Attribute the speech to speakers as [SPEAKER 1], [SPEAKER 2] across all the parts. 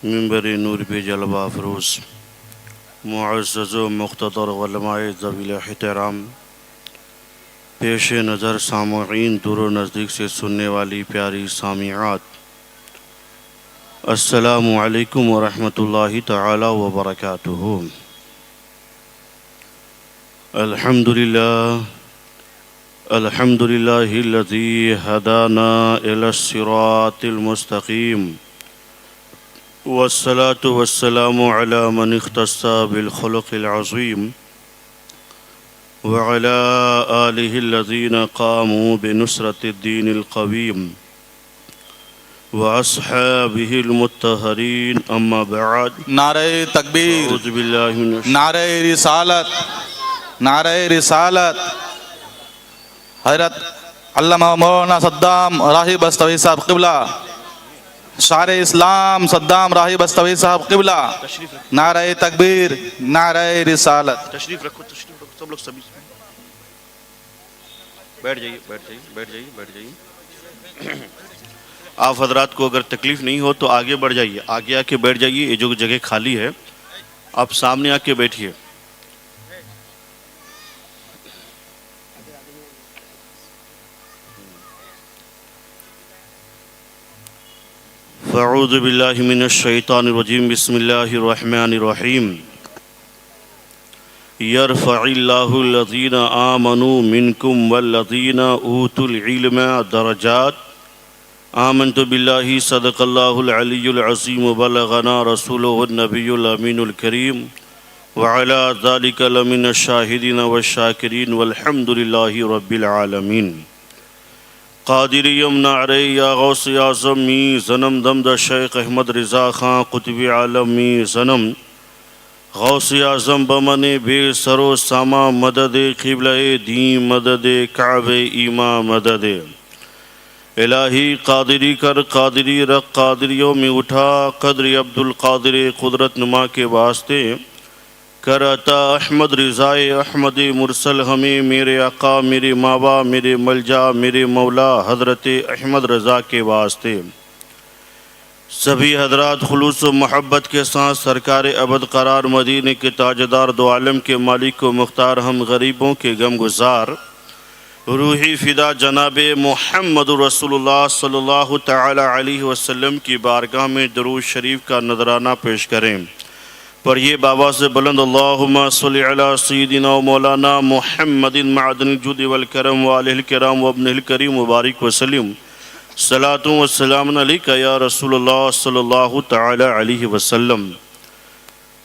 [SPEAKER 1] منبر نور پہ جلوہ افروز معزز و مقتدر علماء ذویل احترام، پیش نظر سامعین، دور و نزدیک سے سننے والی پیاری سامعات، السلام علیکم ورحمۃ اللہ تعالی وبرکاتہ۔ الحمد للہ الذی ہدانا الی الصراط المستقیم، والصلاة والسلام علی من اختص بالخلق العظیم، وعلى آلہ الذین قاموا بنصرة الدین القویم، واصحابہ المطہرین، اما بعد۔
[SPEAKER 2] نعرہ تکبیر،
[SPEAKER 1] اعوذ باللہ من
[SPEAKER 2] نعرہ رسالت، نعرہ رسالت۔ حضرت علامہ مولانا صدام راہب استوئی صاحب قبلہ، شاعر اسلام صدام راہب استوئی صاحب قبلہ، نعرہ تکبیر، نعرہ رسالت۔
[SPEAKER 1] تشریف رکھو سب لوگ سبھی بیٹھ جائیے بیٹھ جائیے۔ آپ حضرات کو اگر تکلیف نہیں ہو تو آگے بڑھ جائیے، آگے آ کے بیٹھ جائیے، یہ جو جگہ خالی ہے آپ سامنے آ کے بیٹھیے۔ فاعوذ باللہ من الشیطان الرجیم، بسم اللہ الرحمن الرحیم۔ یرفع اللہ الذین آمنوا منکم والذین اوتوا العلم درجات۔ آمنت باللہ صدق اللہ العلی العظیم، بلغنا رسولہ النبی الامین الکریم، وعلی ذلک لمن الشاہدین والشاکرین، والحمد للہ رب العالمین۔ قادری یمنا علی یا غوث اعظم می زنم دمد شیخ احمد رضا خان قطب عالم می زنم، غوث اعظم بمن بے سرو ساما مدد قبلہ دین، مدد کعب ایما مدد الہی قادری کر، قادری رق، قادریوں میں اٹھا، قدری عبد القادر قدرت نما کے واسطے کر عطا احمد رضا احمد مرسل ہمیں، میرے آقا، میرے ماوا، میرے ملجا، میرے مولا حضرت احمد رضا کے واسطے۔ سبھی حضرات خلوص و محبت کے ساتھ سرکار ابد قرار مدینے کے تاجدار، دو عالم کے مالک و مختار، ہم غریبوں کے غم گزار، روحی فدا جناب محمد رسول اللہ صلی اللہ تعالی علیہ وسلم کی بارگاہ میں درود شریف کا نذرانہ پیش کریں۔ پر یہ بابا سے بلند اللہم صلی علی سیدنا و مولانا محمد معدن الجود والکرم وآلہ الکرام وابنہ الکریم مبارک وسلم، صلاۃ و سلام علیکہ یا رسول اللہ صلی اللہ تعالی علیہ وسلم۔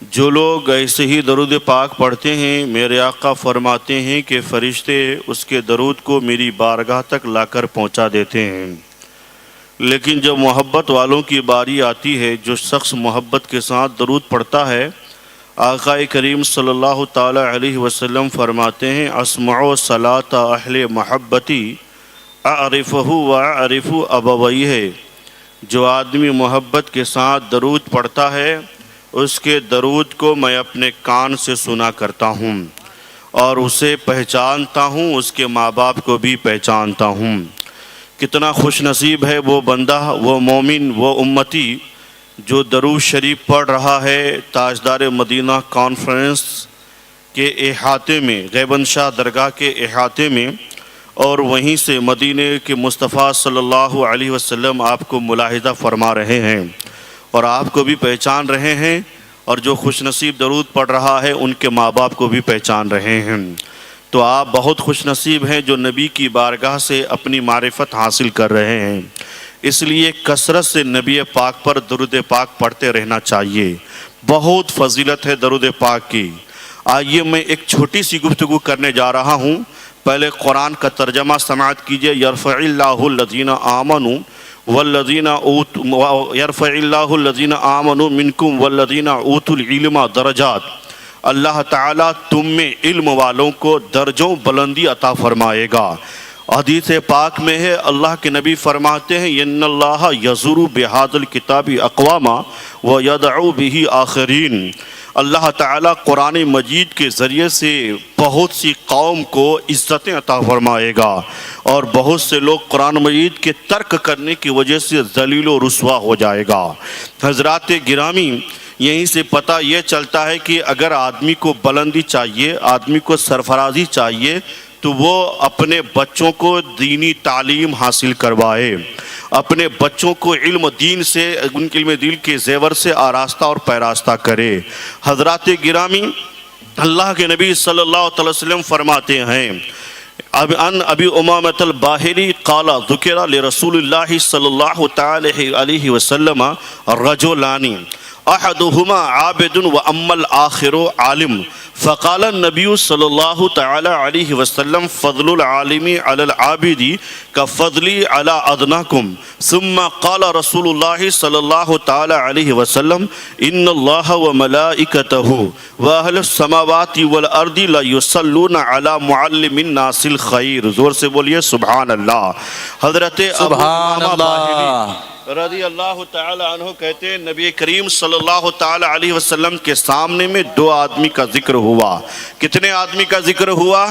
[SPEAKER 1] جو لوگ ایسے ہی درود پاک پڑھتے ہیں، میرے آقا فرماتے ہیں کہ فرشتے اس کے درود کو میری بارگاہ تک لا کر پہنچا دیتے ہیں۔ لیکن جب محبت والوں کی باری آتی ہے، جو شخص محبت کے ساتھ درود پڑھتا ہے، آقا کریم صلی اللہ تعالی علیہ وسلم فرماتے ہیں، اسمعوا صلاۃ اہل محبتی اعرفہ واعرف ابویہ۔ جو آدمی محبت کے ساتھ درود پڑھتا ہے، اس کے درود کو میں اپنے کان سے سنا کرتا ہوں اور اسے پہچانتا ہوں، اس کے ماں باپ کو بھی پہچانتا ہوں۔ کتنا خوش نصیب ہے وہ بندہ، وہ مومن، وہ امتی جو درود شریف پڑھ رہا ہے تاجدار مدینہ کانفرنس کے احاطے میں، غیبن شاہ درگاہ کے احاطے میں، اور وہیں سے مدینے کے مصطفیٰ صلی اللہ علیہ وسلم آپ کو ملاحظہ فرما رہے ہیں اور آپ کو بھی پہچان رہے ہیں، اور جو خوش نصیب درود پڑھ رہا ہے ان کے ماں باپ کو بھی پہچان رہے ہیں۔ تو آپ بہت خوش نصیب ہیں جو نبی کی بارگاہ سے اپنی معرفت حاصل کر رہے ہیں۔ اس لیے کثرت سے نبی پاک پر درود پاک پڑھتے رہنا چاہیے، بہت فضیلت ہے درود پاک کی۔ آئیے میں ایک چھوٹی سی گفتگو کرنے جا رہا ہوں، پہلے قرآن کا ترجمہ سماعت کیجئے۔ یرفع اللہ الذین آمنوا والذین اوتوا، یرفع اللہ الذین آمنوا منکم والذین اوتوا العلم درجات۔ اللہ تعالیٰ تم میں علم والوں کو درجوں بلندی عطا فرمائے گا۔ حدیث پاک میں ہے، اللہ کے نبی فرماتے ہیں، ان اللہ یزور بہذا الکتاب اقواما ویدعو بہ آخرین۔ اللہ تعالیٰ قرآن مجید کے ذریعے سے بہت سی قوم کو عزتیں عطا فرمائے گا اور بہت سے لوگ قرآن مجید کے ترک کرنے کی وجہ سے ذلیل و رسوا ہو جائے گا۔ حضرات گرامی، یہیں سے پتہ یہ چلتا ہے کہ اگر آدمی کو بلندی چاہیے، آدمی کو سرفرازی چاہیے، تو وہ اپنے بچوں کو دینی تعلیم حاصل کروائے، اپنے بچوں کو علم دین سے، ان کے علم دین کے زیور سے آراستہ اور پیراستہ کرے۔ حضرات گرامی، اللہ کے نبی صلی اللہ علیہ وسلم فرماتے ہیں، ان ابی امامۃ الباہلی قال ذکر لرسول اللہ صلی اللہ تعالی علیہ وسلم رجلان احدهما عابد واما الاخر عالم فقال النبی صلی اللہ تعالی علیہ وسلم فضل العالم علی العابد كفضلی علی ادناکم ثم قال رسول اللہ صلی اللہ تعالی علیہ وسلم ان اللہ وملائکتہ واہل السماوات والارض لیصلون علی معلم الناس الخیر۔ زور سے بولیے سبحان اللہ۔ حضرت
[SPEAKER 2] سبحان اللہ
[SPEAKER 1] رضی اللہ تعالی عنہ کہتے ہیں، نبی کریم صلی اللہ تعالی علیہ وسلم کے سامنے میں دو آدمی کا ذکر ہوا۔ کتنے آدمی کا ذکر ہوا؟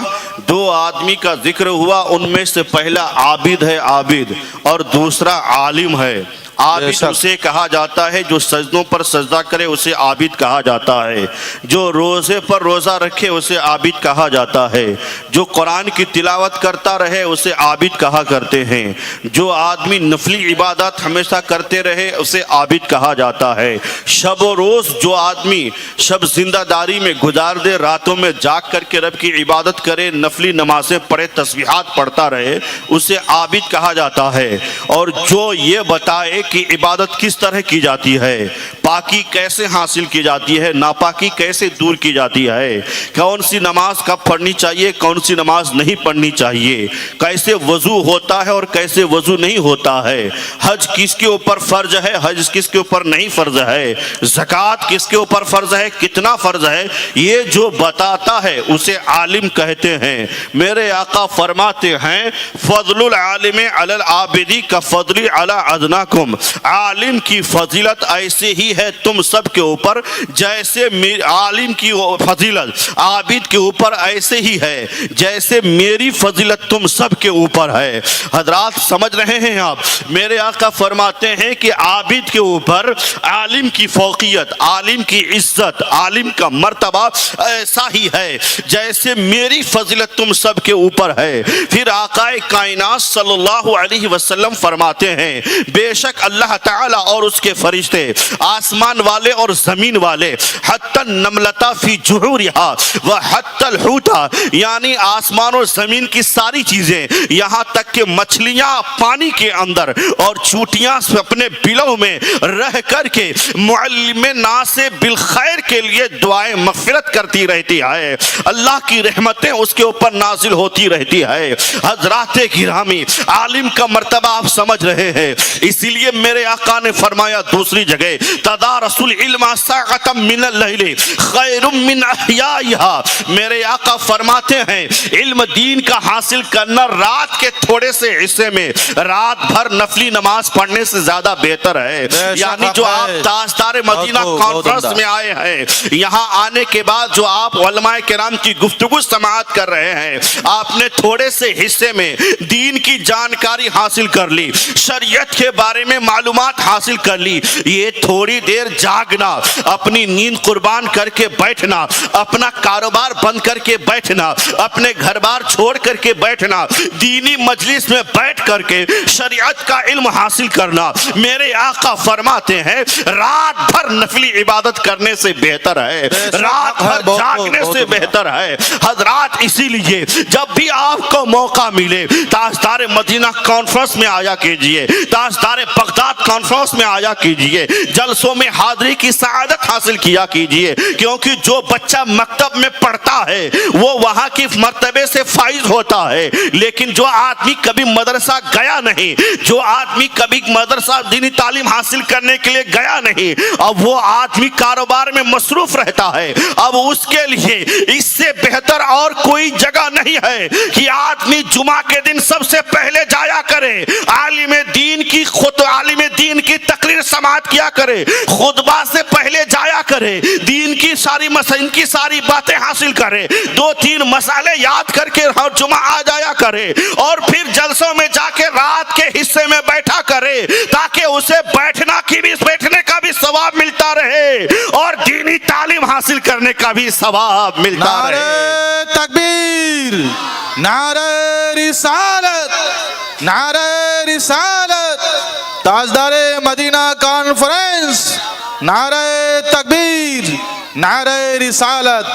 [SPEAKER 1] دو آدمی کا ذکر ہوا۔ ان میں سے پہلا عابد ہے، عابد، اور دوسرا عالم ہے۔ عابد اسے کہا جاتا ہے جو سجدوں پر سجدہ کرے، اسے عابد کہا جاتا ہے۔ جو روزے پر روزہ رکھے، اسے عابد کہا جاتا ہے۔ جو قرآن کی تلاوت کرتا رہے، اسے عابد کہا کرتے ہیں۔ جو آدمی نفلی عبادات ہمیشہ کرتے رہے، اسے عابد کہا جاتا ہے۔ شب و روز جو آدمی شب زندہ داری میں گزار دے، راتوں میں جاگ کر کے رب کی عبادت کرے، نفلی نمازیں پڑھے، تسبیحات پڑھتا رہے، اسے عابد کہا جاتا ہے۔ اور جو یہ بتائے کہ عبادت کس طرح کی جاتی ہے، پاکی کیسے حاصل کی جاتی ہے، ناپاکی کیسے دور کی جاتی ہے، کون سی نماز کب پڑھنی چاہیے، کون سی نماز نہیں پڑھنی چاہیے، کیسے وضو ہوتا ہے اور کیسے وضو نہیں ہوتا ہے، حج کس کے اوپر فرض ہے، حج کس کے اوپر نہیں فرض ہے، زکوٰۃ کس کے اوپر فرض ہے، کتنا فرض ہے، یہ جو بتاتا ہے اسے عالم کہتے ہیں۔ میرے آقا فرماتے ہیں فضل العالم علی العابد کفضلی علی ادناکم، عالم کی فضیلت ایسے ہی ہے تم سب کے اوپر جیسے عالم کی فضیلت عابد کے اوپر ایسے ہی ہے جیسے میری فضیلت تم سب کے اوپر ہے۔ حضرات سمجھ رہے ہیں آپ؟ میرے آقا فرماتے ہیں کہ عابد کے اوپر عالم کی فوقیت، عالم کی عزت، عالم کا مرتبہ ایسا ہی ہے جیسے میری فضیلت تم سب کے اوپر ہے۔ پھر آقا کائنات صلی اللہ علیہ وسلم فرماتے ہیں بے شک اللہ تعالی اور اس کے فرشتے، آسمان والے اور زمین والے، حتی النملۃ فی جحورہا وحتی الحوتہ، یعنی آسمان اور زمین کی ساری چیزیں، یہاں تک کہ مچھلیاں پانی کے اندر اور چوٹیاں اپنے بلوں میں رہ کر کے معلم ناس بالخیر کے لیے دعائیں مغفرت کرتی رہتی ہے، اللہ کی رحمتیں اس کے اوپر نازل ہوتی رہتی ہے۔ حضرات گرامی، عالم کا مرتبہ آپ سمجھ رہے ہیں، اسی لیے میرے آقا نے فرمایا دوسری جگہ تدارسوا العلم ساعۃ من اللیل خیر من احیائہا، میرے آقا فرماتے ہیں علم دین کا حاصل کرنا رات کے تھوڑے سے حصے میں رات بھر نفلی نماز پڑھنے سے زیادہ بہتر ہے۔ یعنی جو آپ تاجدار مدینہ کانفرنس میں آئے ہیں، یہاں آنے کے بعد جو آپ علماء کرام کی گفتگو سماعت کر رہے ہیں، آپ نے تھوڑے سے حصے میں دین کی جانکاری حاصل کر لی، شریعت کے بارے میں معلومات حاصل کر لی، یہ تھوڑی دیر جاگنا، اپنی نیند قربان کر کے بیٹھنا، اپنا کاروبار بند کر کے بیٹھنا، اپنے گھر بار چھوڑ کر کے بیٹھنا، دینی مجلس میں بیٹھ کر کے شریعت کا علم حاصل کرنا، میرے آقا فرماتے ہیں رات بھر نفلی عبادت کرنے سے بہتر ہے، رات بھر جاگنے سے بہتر ہے۔ حضرات اسی لیے جب بھی آپ کو موقع ملے تاجدار مدینہ کانفرنس میں آیا کیجئے، تاجدار بغداد کانفرنس میں آیا کیجئے، جلسوں میں حاضری کی سعادت حاصل کیا کیجئے، کیونکہ جو بچہ مکتب میں پڑھتا ہے وہ وہاں کی مرتبے سے فائز ہوتا ہے، لیکن جو آدمی کبھی مدرسہ گیا نہیں، جو آدمی کبھی مدرسہ دینی تعلیم حاصل کرنے کے لیے گیا نہیں، اب وہ آدمی کاروبار میں مصروف رہتا ہے، اب اس کے لیے اس سے بہتر اور کوئی جگہ نہیں ہے کہ آدمی جمعہ کے دن سب سے پہلے جایا کرے، عالم دین کی تقریر سماعت کیا کرے, خطبہ سے پہلے جایا کرے, دین کی ساری مسائل کی ساری باتیں حاصل کرے, 2-3 مسئلے یاد کر کے ہر جمعہ آ جایا کرے, اور پھر جلسوں میں جا کے رات کے حصے میں بیٹھا کرے, تاکہ اسے بیٹھنے کا بھی ثواب ملتا رہے اور دینی تعلیم حاصل کرنے کا بھی ثواب ملتا رہے.
[SPEAKER 3] نعرہ تکبیر, نعرہ رسالت, نعرہ رسالت, تاجدار مدینہ کانفرنس, نعرہ تکبیر, نعرہ رسالت.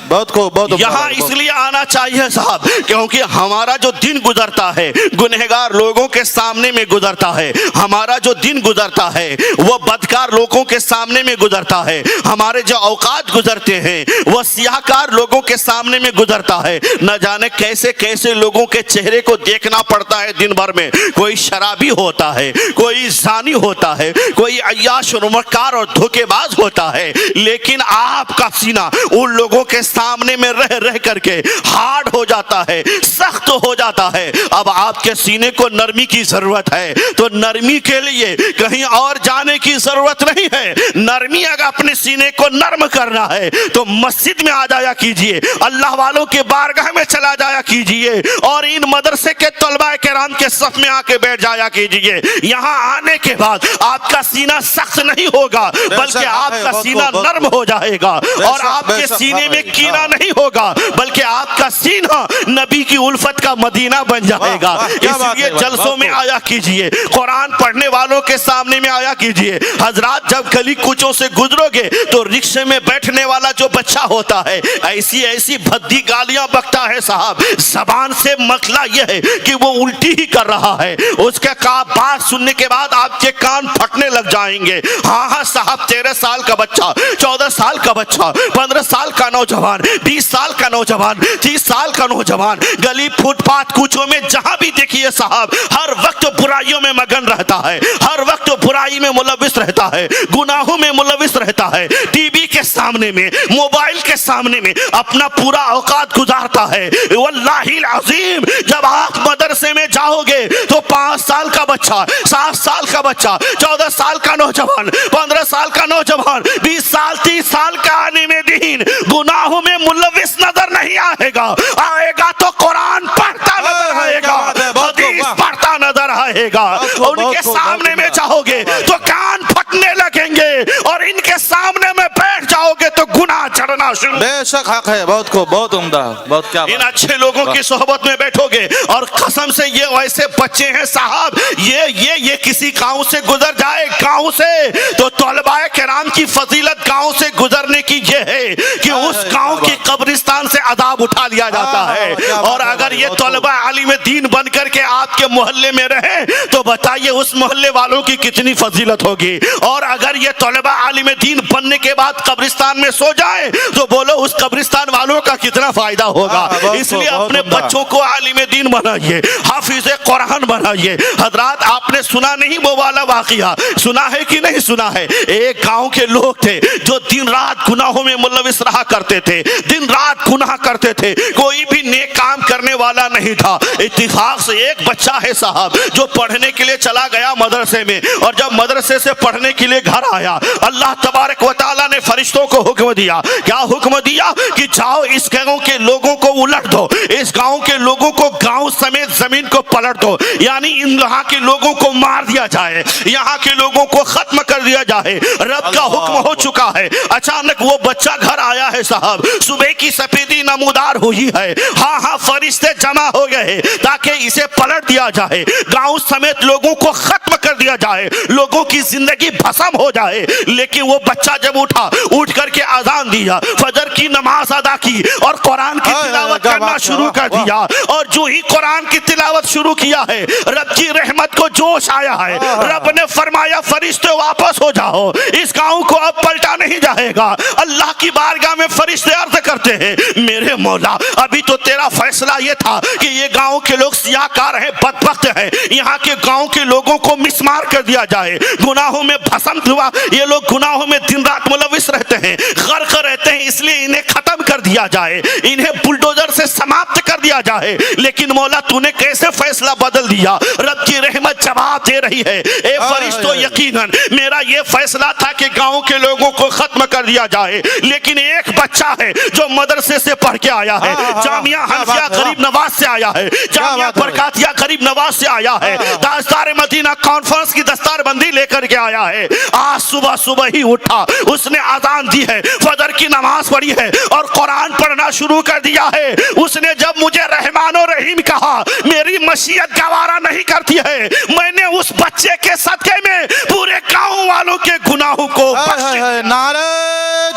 [SPEAKER 3] بہت کو بہت
[SPEAKER 1] یہاں اس لیے آنا چاہیے صاحب کیونکہ ہمارا جو دن گزرتا ہے گنہگار لوگوں کے سامنے میں گزرتا ہے, ہمارا جو دن گزرتا ہے وہ بدکار لوگوں کے سامنے میں گزرتا ہے, ہمارے جو اوقات گزرتے ہیں وہ سیاہکار لوگوں کے سامنے میں گزرتا ہے. نہ جانے کیسے کیسے لوگوں کے چہرے کو دیکھنا پڑتا ہے دن بھر میں. کوئی شرابی ہوتا ہے, کوئی زانی ہوتا ہے, کوئی عیاش و مکار اور دھوکے باز ہوتا ہے, لیکن آپ کا سینہ ان لوگوں کے سامنے میں رہ کر کے ہارڈ ہو جاتا ہے, سخت ہو جاتا ہے. اب آپ کے سینے کو نرمی کی ضرورت ہے, تو نرمی کے لیے کہیں اور جانے کی ضرورت نہیں ہے. نرمی اگر اپنے سینے کو نرم کرنا ہے تو مسجد میں آ جایا کیجئے, اللہ والوں کے بارگاہ میں چلا جایا کیجئے, اور ان مدرسے کے طلباء کرام کے صف میں آ کے بیٹھ جایا کیجئے. یہاں آنے کے بعد آپ کا سینہ سخت نہیں ہوگا بلکہ آپ کا سینہ نرم ہو جائے گا, اور آپ کے سینے میں کینہ نہیں ہوگا بلکہ آپ کا سینہ نبی کی الفت کا مدینہ بن جائے گا. اس لیے جلسوں میں آیا کیجئے, قرآن پڑھنے والوں کے سامنے میں آیا کیجئے. حضرات جب گلی کوچوں سے گزرو گے تو رکشے میں بیٹھنے والا جو بچہ ہوتا ہے ایسی ایسی بھدی گالیاں بکتا ہے صاحب, زبان سے مسئلہ یہ ہے کہ وہ الٹی ہی کر رہا ہے. اس کے بات سننے کے بعد آپ کے کان پھٹنے لگ جائیں گے. ہاں صاحب 13 سال کا بچہ, 14 سال کا بچہ, 15 سال کا نوجوان, 20 سال کا نوجوان, 30 سال کا نوجوان گلی فٹ پاتھ کوچوں میں جہاں بھی دیکھیے صاحب ہر وقت برائیوں میں مگن رہتا ہے, ہر وقت برائی میں ملوث رہتا ہے, گناہوں میں ملوث رہتا ہے. ٹی وی کے سامنے میں, موبائل کے سامنے میں اپنا پورا اوقات گزارتا ہے. واللہ العظیم جب آپ مدرسے میں جاؤ گے تو 5 سال کا بچہ, 7 سال کا بچہ, 14 سال کا نوجوان, 15 سال کا نوجوان, 20 سال 30 سال کا عالم دین گناہوں میں ملوث نظر نہیں آئے گا. آئے گا تو قرآن پڑھتا نظر آئے گا, حدیث پڑھتا نظر آئے گا. ان کے سامنے میں جاؤ گے تو کان پھٹنے لگیں گے, اور ان کے سامنے میں بیٹھ جاؤ گے تو گناہ چڑھنا شروع.
[SPEAKER 3] بے شک حق ہے, بہت کو بہت عمدہ, بہت کیا
[SPEAKER 1] ان اچھے لوگوں کی صحبت میں بیٹھو گے, اور قسم سے یہ ویسے بچے ہیں صاحب یہ کسی گاؤں سے گزر جائے, گاؤں سے, تو طلباء کرام کی فضیلت گاؤں سے گزرنے کی یہ ہے کہ اس گاؤں کی قبرستان سے عذاب اٹھا لیا جاتا ہے. اور اگر یہ طلباء عالم دین بن کر کے آپ کے محلے میں رہے تو بتائیے اس محلے والوں کی کتنی فضیلت ہوگی. اور اگر یہ طلباء عالم دین بننے کے بعد قبرستان میں سو جائے تو بولو اس قبرستان والوں کا کتنا فائدہ ہوگا. اس لیے اپنے بچوں کو عالم دین بنائیے, حافظ قرآن بنائیے. حضرات آپ نے سنا نہیں وہ والا واقعہ, سنا ہے کہ نہیں سنا ہے؟ ایک گاؤں کے لوگ تھے جو دن رات گناہوں میں ملوث رہا کرتے تھے, دن رات گناہ کرتے تھے, کوئی بھی نیک کام کرنے والا نہیں تھا. اتفاق سے ایک بچہ ہے صاحب جو پڑھنے کے لیے چلا گیا مدرسے میں, اور جب مدرسے سے پڑھنے کے لیے گھر آیا اللہ تبارک و تعالیٰ نے فرشتوں کو حکم دیا. کیا حکم دیا؟ کہ جاؤ اس گاؤں کے لوگوں کو الٹ دو, اس گاؤں کے لوگوں کو گاؤں سمیت زمین کو پلٹ دو, یعنی ان یہاں کے لوگوں کو مار دیا جائے, یہاں کے لوگوں کو ختم کر دیا جائے. رب کا حکم ہو چکا ہے. اچانک وہ بچہ گھر آیا ہے صاحب, صبح کی سفیدی نمودار ہوئی ہے, ہاں فرشتے جمع ہو گئے تاکہ اسے پلٹ دیا جائے, گاؤں سمیت لوگوں کو ختم کر دیا جائے, لوگوں کی زندگی بھسم ہو جائے. لیکن وہ بچہ جب اٹھ کر کے اذان دیا, فجر کی نماز ادا کی اور قرآن کی تلاوت کرنا شروع کر دیا. اور جو ہی قرآن کی تلاوت شروع کیا ہے رب کی رحمت کو جوش آیا ہے. رب نے فرمایا فرشتے واپس ہو جاؤ, اس گاؤں کو اب پلٹا نہیں جائے گا. اللہ کی بارگاہ میں فرشتے عرض کرتے ہیں میرے مولا ابھی تو تیرا فیصلہ یہ تھا کہ یہ گاؤں کے لوگ سیاہ کار ہیں, بدبخت ہیں, یہاں کے گاؤں کے لوگوں کو مسمار مسمار کر دیا جائے، گناہوں میں بھسم ہوا، یہ لوگ گناہوں میں دن رات ملوث رہتے ہیں، غرق رہتے ہیں، اس لیے انہیں ختم کر دیا جائے، انہیں بلڈوزر سے سماپت کر دیا جائے۔ لیکن مولا تو نے کیسے فیصلہ بدل دیا؟ رب کی رحمت جواب دے رہی ہے، اے فرشتوں یقیناً میرا یہ فیصلہ تھا کہ گاؤں کے لوگوں کو ختم کر دیا جائے، لیکن ایک بچہ ہے جو مدرسے سے پڑھ کے آیا ہے، جامعہ حنفیہ غریب نواز سے آیا ہے، جامعہ برکاتیہ غریب نواز سے آیا ہے، تاجدار مدینہ کانفرنس کی دستار بندی لے کر کے آیا ہے، آج صبح صبح ہی اٹھا، اس نے اذان دی ہے، فجر کی نماز پڑھی ہے اور قرآن پڑھنا شروع کر دیا ہے۔ اس نے جب مجھے رحمان و رحیم کہا، میری مشیت گوارا نہیں کرتی ہے، میں نے اس بچے کے صدقے میں پورے گاؤں والوں کے گناہوں کو بخش دیا۔
[SPEAKER 3] نعرہ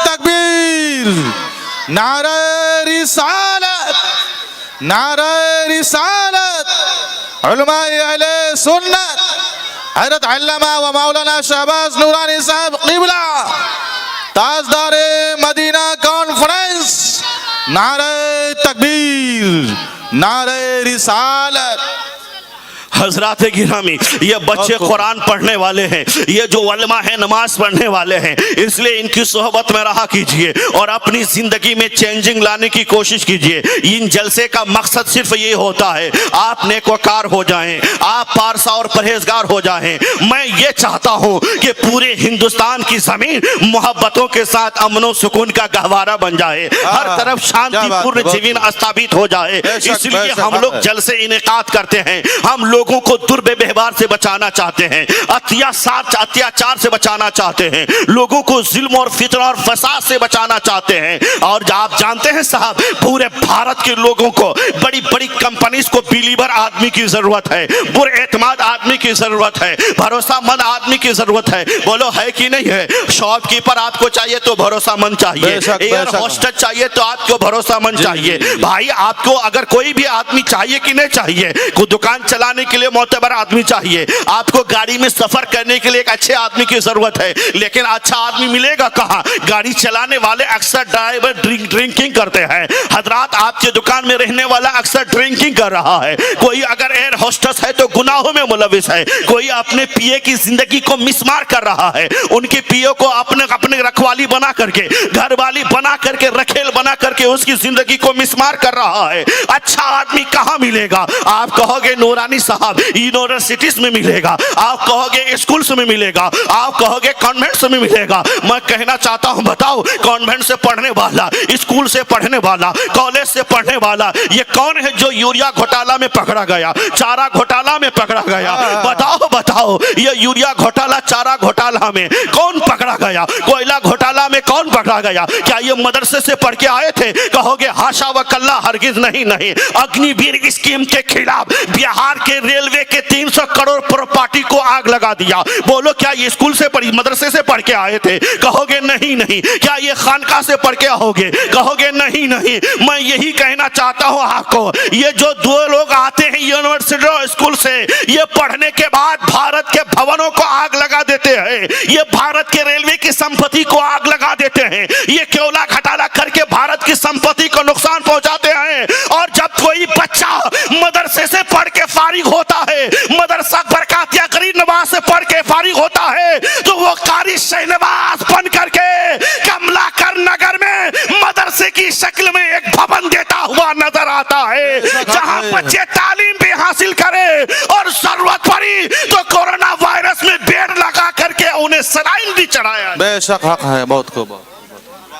[SPEAKER 3] تکبیر، نعرہ رسالت، نعرہ رسالت، علماء اہل سنت حضرت علامہ و مولانا شہباز نورانی صاحب قبلہ، تاجدار مدینہ کانفرنس، نعرہ تکبیر، نعرہ رسالت۔
[SPEAKER 1] حضرات گرامی، یہ بچے قرآن پڑھنے والے ہیں، یہ جو علماء ہیں نماز پڑھنے والے ہیں، اس لیے ان کی صحبت میں رہا کیجئے اور اپنی زندگی میں چینجنگ لانے کی کوشش کیجئے۔ ان جلسے کا مقصد صرف یہ ہوتا ہے آپ نیکوکار ہو جائیں، آپ پارسا اور پرہیزگار ہو جائیں۔ میں یہ چاہتا ہوں کہ پورے ہندوستان کی زمین محبتوں کے ساتھ امن و سکون کا گہوارہ بن جائے، ہر طرف شانتی پورن جیون استھاپت ہو جائے۔ اس لیے ہم لوگ جلسے انعقاد کرتے ہیں، ہم لوگوں کو درب بہبار سے بچانا چاہتے ہیں، اتیاچار سے بچانا چاہتے ہیں، لوگوں کو ظلم اور فتنہ اور فساد سے بچانا چاہتے ہیں۔ اور آپ جانتے ہیں صاحب، پورے بھارت کے لوگوں کو بڑی بڑی کمپنیز کو بیلیور آدمی کی ضرورت ہے، پر اعتماد آدمی کی ضرورت ہے، بھروسہ مند آدمی کی ضرورت ہے۔ بولو ہے کہ نہیں ہے؟ شاپ کیپر آپ کو چاہیے تو بھروسہ مند چاہیے، ایئر ہوسٹس چاہیے تو آپ کو بھروسہ مند چاہیے۔ بھائی آپ کو اگر کوئی بھی آدمی چاہیے کہ نہیں چاہیے؟ کوئی دکان چلانے کے لیے معتبر آدمی چاہیے، آپ کو گاڑی میں سفر کرنے کے لیے ایک اچھے آدمی کی ضرورت ہے، لیکن اچھا آدمی ملے گا کہاں؟ گاڑی چلانے والے اکثر ڈرائیور ڈرنکنگ کرتے ہیں۔ حضرات آپ کے دکان میں رہنے والا اکثر ڈرنکنگ کر رہا ہے، کوئی اگر ایئر ہوسٹس ہے تو گناہوں میں ملوث ہے، کوئی اپنے پیے کی زندگی کو مسمار کر رہا ہے، ان کے پیے کو اپنے رکھوالی بنا کر کے، گھر والی بنا کر کے، رکھیل بنا کر کے اس کی زندگی کو مسمار کر رہا ہے۔ اچھا آدمی کہاں ملے گا؟ آپ کہو گے نورانی صاحب یونیورسٹیز میں ملے گا، آپ کہو گے اسکولز میں ملے گا، آپ کہو گے کانوینٹس میں ملے گا۔ میں کہنا چاہتا ہوں، بتاؤ کانوینٹ سے پڑھنے والا، اسکول سے پڑھنے والا، کالج سے پڑھنے والا، یہ کون ہے جو یوریا گھوٹالہ میں پکڑا گیا، چارہ گھوٹالہ میں پکڑا گیا؟ بتاؤ یہ یوریا گھوٹالہ، چارہ گھوٹالہ میں کون پکڑا گیا؟ کوئلہ گھوٹالہ میں کون پکڑا گیا؟ کیا یہ مدرسے سے پڑھ کے آئے تھے؟ کہو گے ہاشا و کلا، ہرگز نہیں۔ اگنی ویر اسکیم کے خلاف بہار کے ریلوے کے 300 کروڑ پراپرٹی کو آگ لگا دیا۔ بولو کیا یہ اسکول سے پڑھی، مدرسے سے پڑھ کے آئے تھے؟ کہو گے نہیں۔ کیا یہ خانقاہ سے پڑھ کے آؤ گے؟ کہو گے نہیں۔ میں یہی کہنا چاہتا ہوں آپ کو، یہ جو دو لوگ آتے ہیں یونیورسٹی اور اسکول سے، یہ پڑھنے کے بعد بھارت کے بھونوں کو آگ لگا دیتے ہیں، یہ بھارت کے ریلوے کی سمپتی کو آگ لگا دیتے ہیں، یہ کیولا گھٹالا کر کے بھارت کی سمپتی کو نقصان پہنچاتے ہیں۔ اور جب کوئی بچہ مدرسے سے پڑھ کے فارغ ہوتا ہے، مدرسہ برکاتیہ غریب نواز سے پڑھ کے فارغ ہوتا ہے، تو وہ قاری شہنواز بن کر کے کملا کر نگر میں مدرسے کی شکل میں ایک بھون دیتا ہوا نظر آتا ہے، جہاں بچے تعلیم بھی حاصل کرے اور ضرورت پڑی تو کورونا وائرس میں بیڑ لگا کر کے انہیں سلائن بھی چڑھایا۔
[SPEAKER 3] بے شک حق ہے، بہت خوب،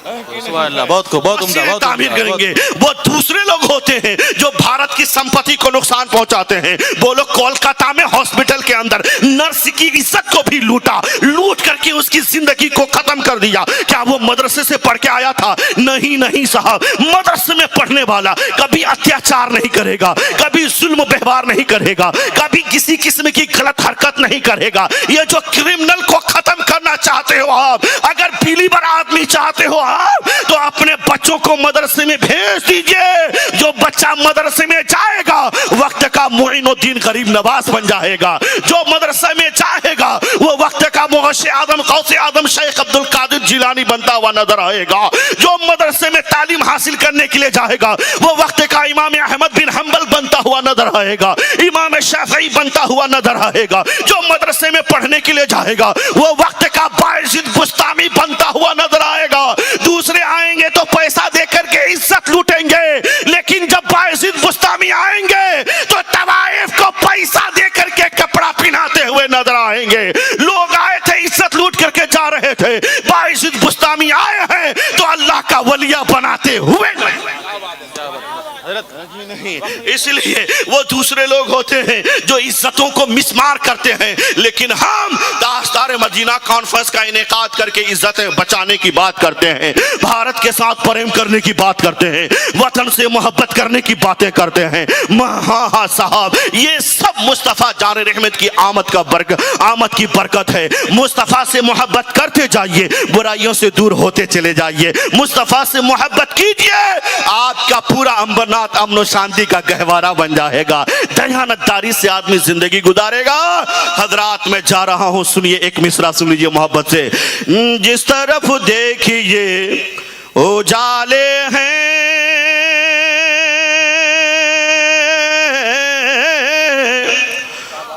[SPEAKER 3] بہت عمدہ
[SPEAKER 1] تعمیر کریں گے۔ وہ دوسرے لوگ ہوتے ہیں جو بھارت کی سمپتی کو نقصان پہنچاتے ہیں۔ بولو کولکاتہ میں ہاسپٹل کے اندر نرس کی عزت کو بھی لوٹ کر کے اس کی زندگی کو ختم کر دیا۔ کیا وہ مدرسے سے پڑھ کے آیا تھا؟ نہیں صاحب، مدرسے میں پڑھنے والا کبھی اتیاچار نہیں کرے گا، کبھی ظلم و بہبار نہیں کرے گا، کبھی کسی قسم کی غلط حرکت نہیں کرے گا۔ یہ جو کرمنل کو ختم کرنا چاہتے ہو آپ، اگر بیلیور آدمی چاہتے ہو تو اپنے بچوں کو مدرسے میں بھیج دیجئے۔ جو بچہ مدرسے میں جائے گا وقت کا معین الدین غریب نواز بن جائے گا، جو مدرسے میں جائے گا وہ وقت کا مغش اعظم غوث اعظم شیخ عبد القادر جیلانی بنتا ہوا نظر آئے گا، جو مدرسے میں تعلیم حاصل کرنے کے لیے جائے گا وہ وقت کا امام احمد بن حنبل بنتا ہوا نظر آئے گا، امام شافعی بنتا ہوا نظر آئے گا، جو مدرسے میں پڑھنے کے لیے جائے گا وہ وقت کا باعزید بستامی بنتا ہوا نظر آئے گا۔ دوسرے آئیں گے تو پیسہ دے کر کے عزت لوٹیں گے، لیکن جب باعزید بستامی آئیں گے تو طوائف کو پیسہ دے کر کے کپڑا پہناتے ہوئے نظر آئیں گے۔ لوگ آئے تھے عزت لوٹ کر کے جا رہے تھے، باعزید بستامی آئے ہیں تو اللہ کا ولیہ بناتے ہوئے نہیں۔ اس لیے وہ دوسرے لوگ ہوتے ہیں جو عزتوں کو مسمار کرتے ہیں، لیکن ہم داستار مدینہ کانفرنس کا انعقاد کر کے عزتیں بچانے کی بات کرتے ہیں، بھارت کے ساتھ پریم کرنے کی بات کرتے ہیں، وطن سے محبت کرنے کی باتیں کرتے ہیں۔ ہاں صاحب، یہ سب مصطفیٰ جان رحمت کی آمد کی برکت ہے۔ مصطفیٰ سے محبت کرتے جائیے، برائیوں سے دور ہوتے چلے جائیے، مصطفیٰ سے محبت کیجئے، آپ کا پورا امبرناتھ امن و شانتی کا گہوارہ بن جائے گا۔ دیانتداری سے آدمی زندگی گزارے گا۔ حضرات میں جا رہا ہوں، سنیے ایک مصرع سن لیجیے محبت سے۔ جس طرف دیکھیے اجالے ہیں،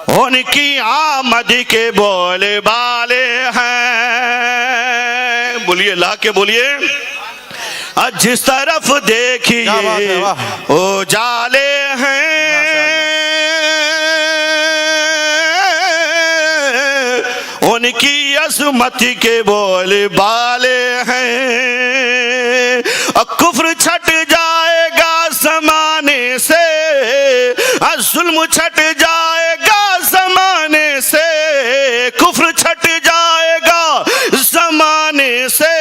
[SPEAKER 1] ان کی آمد کے بولے بالے ہیں۔ بولیے لا کے بولیے۔ جس طرف دیکھیے اجالے ہیں، ان کی عظمت کے بولے بالے ہیں۔ کفر چھٹ جائے گا زمانے سے، ظلم چھٹ جائے گا زمانے سے، کفر چھٹ جائے گا زمانے سے،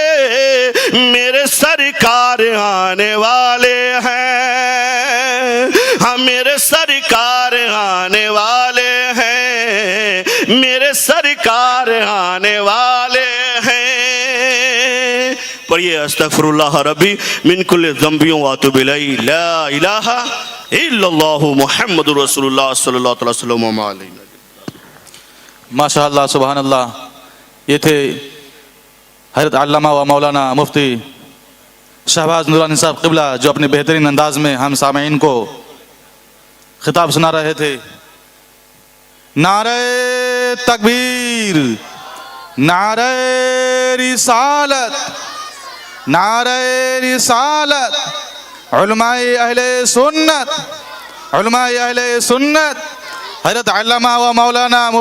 [SPEAKER 1] میرے سرکار آنے والے ہیں، ہاں میرے سرکار آنے والے ہیں، میرے سرکار آنے والے ہیں۔ پڑھیے استغفر اللہ ربی من کل ذنب واتوب الیہ، لا الہ الا اللہ محمد رسول اللہ صلی اللہ علیہ وسلم علیہ۔
[SPEAKER 3] ماشاء اللہ، سبحان اللہ۔ یہ تھے حضرت علامہ و مولانا مفتی شہباز نورانی صاحب قبلہ، جو اپنے بہترین انداز میں ہم سامعین کو خطاب سنا رہے تھے۔ نعرہ تکبیر، نعرہ رسالت، نعرہ رسالت، علماء اہل سنت، علماء اہل سنت، حضرت علامہ و مولانا مفتی